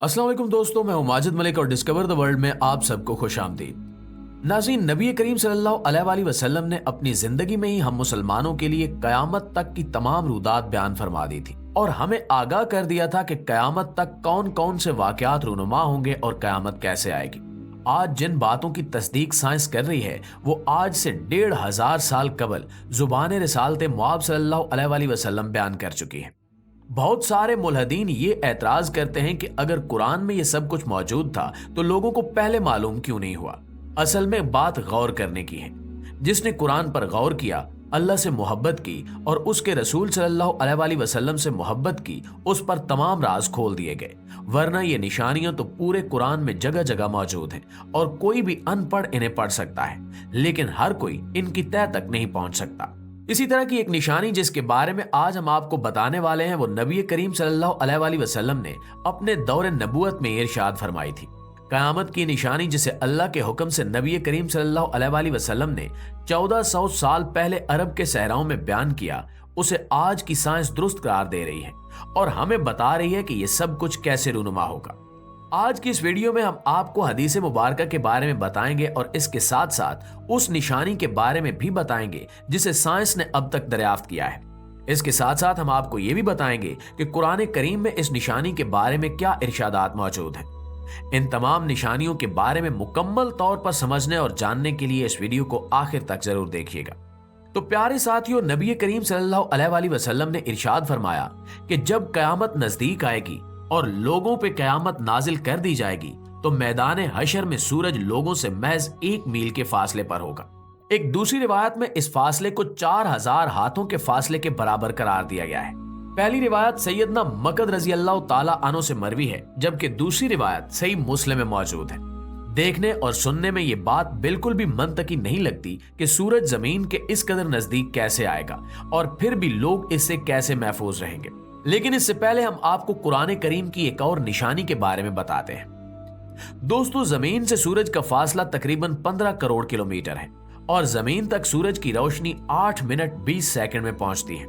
अस्सलाम वालेकुम दोस्तों, मैं हूं माजिद मलिक और डिस्कवर द वर्ल्ड में आप सबको खुश आमदीद। नाज़रीन, नबी करीम सल्लल्लाहु अलैहि वसल्लम ने अपनी जिंदगी में ही हम मुसलमानों के लिए कयामत तक की तमाम रुदात बयान फरमा दी थी और हमें आगाह कर दिया था कि कयामत तक कौन कौन से वाकयात रूनुमा होंगे और कयामत कैसे आएगी। आज जिन बातों की तस्दीक साइंस कर रही है वो आज से 1500 साल कबल जुबान रिसालत मुआब सल्लल्लाहु अलैहि वसल्लम बयान कर चुकी है। बहुत सारे मुल्हदीन ये एतराज करते हैं कि अगर कुरान में ये सब कुछ मौजूद था तो लोगों को पहले मालूम क्यों नहीं हुआ। असल में बात गौर करने की है। जिसने कुरान पर गौर किया, अल्लाह से मोहब्बत की और उसके रसूल सल्लल्लाहु अलैहि वसल्लम से मोहब्बत की, उस पर तमाम राज खोल दिए गए। वरना ये निशानियां तो पूरे कुरान में जगह जगह मौजूद हैं और कोई भी अनपढ़ इन्हें पढ़ सकता है, लेकिन हर कोई इनकी तह तक नहीं पहुंच सकता। इसी तरह की एक निशानी जिसके बारे में आज हम आपको बताने वाले हैं वो नबी करीम सल्लल्लाहु अलैहि वसल्लम ने अपने दौरे नबूवत में इरशाद फरमाई थी। कयामत की निशानी जिसे अल्लाह के हुक्म से नबी करीम सल्लल्लाहु अलैहि वसल्लम ने 1400 साल पहले अरब के सहराओं में बयान किया, उसे आज की साइंस दुरुस्त करार दे रही है और हमें बता रही है कि यह सब कुछ कैसे रूनुमा होगा। आज की इस वीडियो में हम आपको हदीस मुबारका के बारे में बताएंगे और इसके साथ साथ उस निशानी के बारे में भी बताएंगे जिसे साइंस ने अब तक दरियाफ्त किया है। इसके साथ साथ हम आपको ये भी बताएंगे कि कुरान करीम में इस निशानी के बारे में क्या इरशादात मौजूद हैं। इन तमाम निशानियों के बारे में मुकम्मल तौर पर समझने और जानने के लिए इस वीडियो को आखिर तक जरूर देखिएगा। तो प्यारे साथियों, नबी करीम सल्लल्लाहु अलैहि वसल्लम ने इरशाद फरमाया कि जब कयामत नजदीक आएगी और लोगों पे कयामत नाजिल कर दी जाएगी तो मैदान हशर में सूरज लोगों से महज 1 मील के फासले पर होगा। एक दूसरी रिवायत में इस फासले को 4000 हाथों के फासले के बराबर करार दिया गया है। पहली रिवायत सैयदना मकद रजी अल्लाह ताला अन्हु से मरवी है, जबकि दूसरी रिवायत सही मुस्लिम में मौजूद है। देखने और सुनने में ये बात बिल्कुल भी मंतकी नहीं लगती कि सूरज जमीन के इस कदर नजदीक कैसे आएगा और फिर भी लोग इससे कैसे महफूज रहेंगे। लेकिन इससे पहले हम आपको कुरान करीम की एक और निशानी के बारे में बताते हैं। दोस्तों, जमीन से सूरज का फासला तकरीबन 15 करोड़ किलोमीटर है और जमीन तक सूरज की रोशनी 8 मिनट 20 सेकंड में पहुंचती है।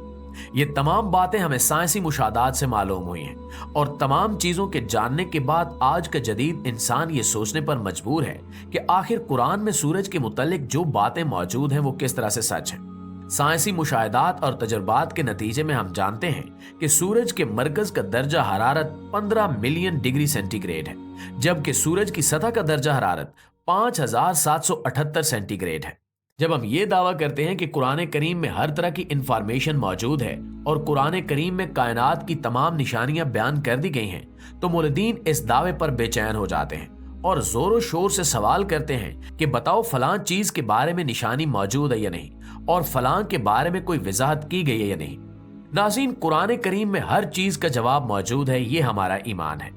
ये तमाम बातें हमें साइंसी मुशाहदात से मालूम हुई हैं और तमाम चीजों के जानने के बाद आज का जदीद इंसान ये सोचने पर मजबूर है कि आखिर कुरान में सूरज के मुतालिक जो बातें मौजूद हैं वो किस तरह से सच हैं। साइंसी मुशाहिदात और तजुर्बात के नतीजे में हम जानते हैं कि सूरज के मरकज का दर्जा हरारत 15 मिलियन डिग्री सेंटीग्रेड है, जबकि सूरज की सतह का दर्जा हरारत 5778 सेंटीग्रेड है। जब हम ये दावा करते हैं कि कुरान करीम में हर तरह की इंफॉर्मेशन मौजूद है और कुरान करीम में कायनात की तमाम निशानियां बयान कर दी गई हैं, तो मुल्हिदीन इस दावे पर बेचैन हो जाते हैं और जोरों शोर से सवाल करते हैं कि बताओ फलां चीज के बारे में निशानी मौजूद है या नहीं और फलां के बारे में कोई वजाहत की गई है या नहीं। नाज़रीन, कुरान करीम में हर चीज का जवाब मौजूद है, ये हमारा ईमान है।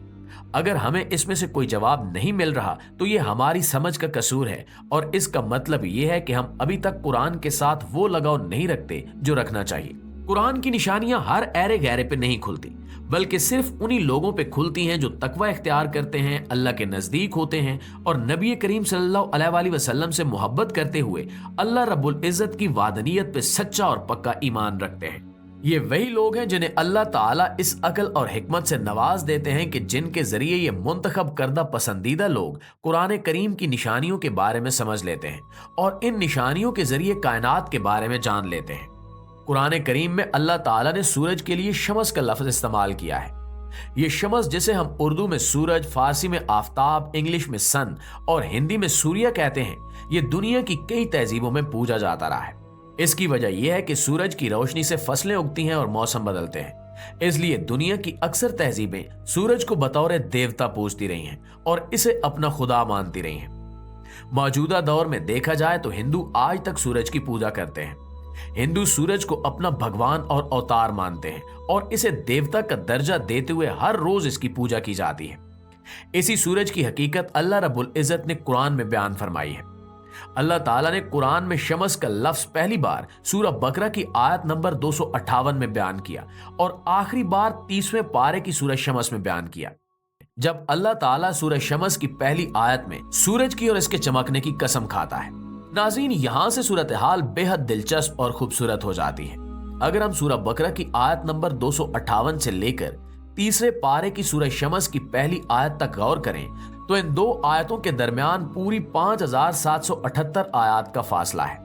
अगर हमें इसमें से कोई जवाब नहीं मिल रहा तो ये हमारी समझ का कसूर है और इसका मतलब ये है कि हम अभी तक कुरान के साथ वो लगाव नहीं रखते जो रखना चाहिए। कुरान की निशानियां हर ऐरे गैरे पे नहीं खुलती, बल्कि सिर्फ उन्हीं लोगों पे खुलती हैं जो तकवा इख्तियार करते हैं, अल्लाह के नजदीक होते हैं और नबी करीम सल्लल्लाहु अलैहि वसल्लम से मोहब्बत करते हुए अल्लाह रब्बुल इज्जत की वादनीयत पे सच्चा और पक्का ईमान रखते हैं। ये वही लोग हैं जिन्हें अल्लाह ताला इस अकल और हिकमत से नवाज देते हैं कि जिनके जरिए ये मुंतखब करदा पसंदीदा लोग कुरान करीम की निशानियों के बारे में समझ लेते हैं और इन निशानियों के जरिए कायनात के बारे में जान लेते हैं। कुरान करीम में अल्लाह ताला ने सूरज के लिए शमस का लफ्ज इस्तेमाल किया है। ये शमस, जिसे हम उर्दू में सूरज, फारसी में आफ्ताब, इंग्लिश में सन और हिंदी में सूर्य कहते हैं, ये दुनिया की कई तहजीबों में पूजा जाता रहा है। इसकी वजह यह है कि सूरज की रोशनी से फसलें उगती हैं और मौसम बदलते हैं। इसलिए दुनिया की अक्सर तहजीबें सूरज को बतौर देवता पूजती रही हैं और इसे अपना खुदा मानती रही हैं। मौजूदा दौर में देखा जाए तो हिंदू आज तक सूरज की पूजा करते हैं। हिंदू सूरज को अपना भगवान और अवतार मानते हैं और इसे देवता का दर्जा देते हुए हर रोज इसकी पूजा की जाती है। इसी सूरज की हकीकत अल्लाह रब्बुल इज्जत ने कुरान में बयान फरमाई है। अल्लाह ताला ने कुरान में शमस का लफ्ज पहली बार सूरह बकरा की आयत नंबर 258 में बयान किया और आखिरी बार 30वें पारे की सूरह शमस में बयान किया, जब अल्लाह ताला सूरह शमस की पहली आयत में सूरज की और इसके चमकने की कसम खाता है। नाज़रीन, यहां से सूरत हाल बेहद दिलचस्प और खूबसूरत हो जाती है। अगर हम सूरह बकरा की आयत नंबर 258 से लेकर तीसरे पारे की सूरह शमस की पहली आयत तक गौर करें तो इन दो आयतों के दरमियान पूरी 5778 आयत का फासला है।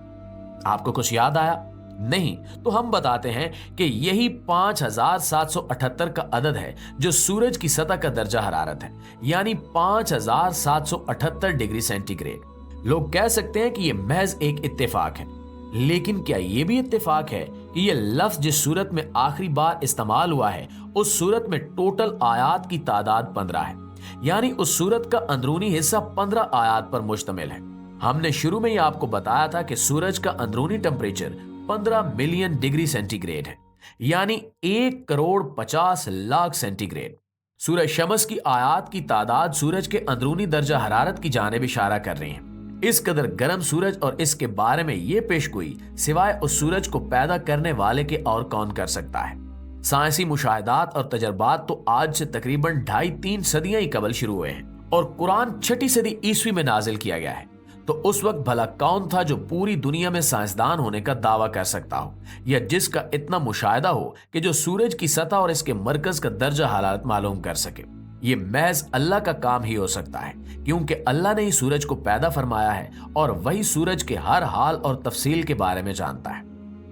आपको कुछ याद आया? नहीं तो हम बताते हैं कि यही 5778 का अदद है जो सूरज की सतह का दर्जा हरारत है, यानी 5778 डिग्री सेंटीग्रेड। लोग कह सकते हैं कि यह महज एक इत्तेफाक है, लेकिन क्या यह भी इत्तेफाक है कि यह लफ्ज जिस सूरत में आखिरी बार इस्तेमाल हुआ है उस सूरत में टोटल आयात की तादाद 15 है, यानी उस सूरत का अंदरूनी हिस्सा 15 आयात पर मुश्तमिल है। हमने शुरू में ही आपको बताया था कि सूरज का अंदरूनी टेम्परेचर 15 मिलियन डिग्री सेंटीग्रेड है, यानी 1,50,00,000 सेंटीग्रेड। सूरज शमस की आयात की तादाद सूरज के अंदरूनी दर्जा हरारत की जानिब इशारा कर रही है। इस कदर गर्म सूरज और इसके बारे में यह पेशगोई सिवाय उस सूरज को पैदा करने वाले के और कौन कर सकता है। साइंसी मुशाहिदात और तजर्बात तो आज से तकरीबन 2.5-3 सदियां ही कबल शुरू हुए हैं और कुरान 6ठी सदी ईस्वी में नाजिल किया गया है। तो उस वक्त भला कौन था जो पूरी दुनिया में साइंसदान होने का दावा कर सकता हो या जिसका इतना मुशाहिदा हो कि जो सूरज की सतह और इसके मरकज का दर्जा हालात मालूम कर सके। ये महज अल्लाह का काम ही हो सकता है, क्योंकि अल्लाह ने ही सूरज को पैदा फरमाया है और वही सूरज के हर हाल और तफसील के बारे में जानता है।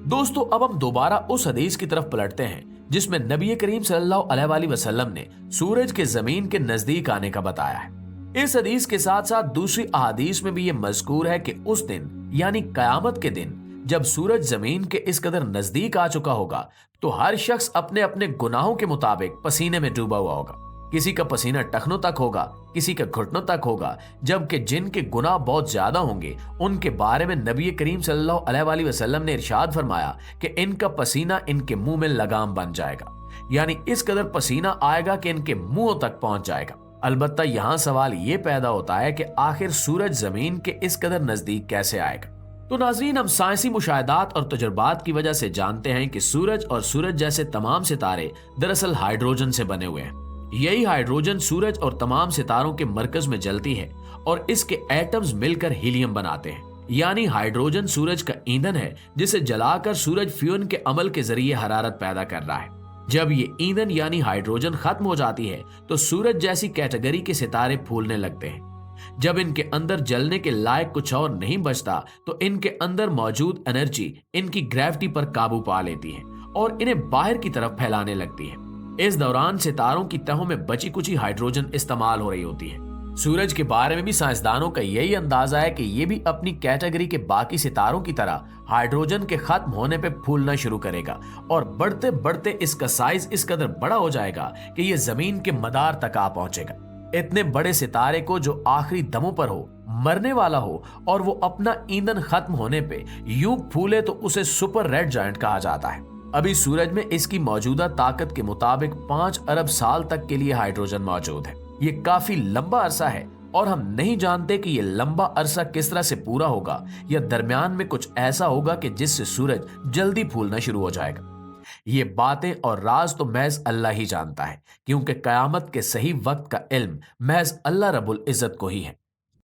दोस्तों, अब हम दोबारा उस हदीस की तरफ पलटते हैं जिसमें नबी करीम सल्लल्लाहु अलैहि वसल्लम ने सूरज के जमीन के नजदीक आने का बताया है। इस हदीस के साथ साथ दूसरी अहादीस में भी ये मज़कूर है कि उस दिन यानी कयामत के दिन जब सूरज जमीन के इस कदर नजदीक आ चुका होगा तो हर शख्स अपने अपने गुनाहों के मुताबिक पसीने में डूबा हुआ होगा। किसी का पसीना टखनों तक होगा, किसी का घुटनों तक होगा, जबकि जिनके गुनाह बहुत ज्यादा होंगे उनके बारे में नबी करीम सल्लल्लाहु अलैहि वसल्लम ने इरशाद फरमाया कि इनका पसीना इनके मुंह में लगाम बन जाएगा, यानी इस कदर पसीना आएगा कि इनके मुंह तक पहुंच जाएगा। अलबत्ता यहाँ सवाल ये पैदा होता है कि आखिर सूरज जमीन के इस कदर नजदीक कैसे आएगा। तो नाजरीन, हम साइंसी मुशाहिदात और तजुर्बात की वजह से जानते हैं कि सूरज और सूरज जैसे तमाम सितारे दरअसल हाइड्रोजन से बने हुए हैं। यही हाइड्रोजन सूरज और तमाम सितारों के मरकज में जलती है और इसके एटम्स मिलकर हीलियम बनाते हैं, यानी हाइड्रोजन सूरज का ईंधन है जिसे जलाकर सूरज फ्यून के अमल के जरिए हरारत पैदा कर रहा है। जब ये ईंधन यानी हाइड्रोजन खत्म हो जाती है तो सूरज जैसी कैटेगरी के सितारे फूलने लगते हैं। जब इनके अंदर जलने के लायक कुछ और नहीं बचता तो इनके अंदर मौजूद एनर्जी इनकी ग्रेविटी पर काबू पा लेती है और इन्हें बाहर की तरफ फैलाने लगती है। इस दौरान सितारों की तहों में बची कुची हाइड्रोजन इस्तेमाल हो रही होती है। सूरज के बारे में भी साइंसदानों का यही अंदाजा है कि ये भी अपनी कैटेगरी के बाकी सितारों की तरह हाइड्रोजन के खत्म होने पे फूलना शुरू करेगा और बढ़ते बढ़ते इसका साइज इस कदर बड़ा हो जाएगा कि ये जमीन के मदार तक आ पहुंचेगा। इतने बड़े सितारे को जो आखिरी दमों पर हो, मरने वाला हो और वो अपना ईंधन खत्म होने पे यूं फूले तो उसे सुपर रेड जायंट कहा जाता है। अभी सूरज में इसकी मौजूदा ताकत के मुताबिक 5 अरब साल तक के लिए हाइड्रोजन मौजूद है। ये काफी लंबा अरसा है और हम नहीं जानते कि ये लंबा अरसा किस तरह से पूरा होगा या दरमियान में कुछ ऐसा होगा कि जिससे सूरज जल्दी फूलना शुरू हो जाएगा। ये बातें और राज तो महज अल्लाह ही जानता है, क्योंकि कयामत के सही वक्त का इल्म महज अल्लाह रब्बुल इज्जत को ही है।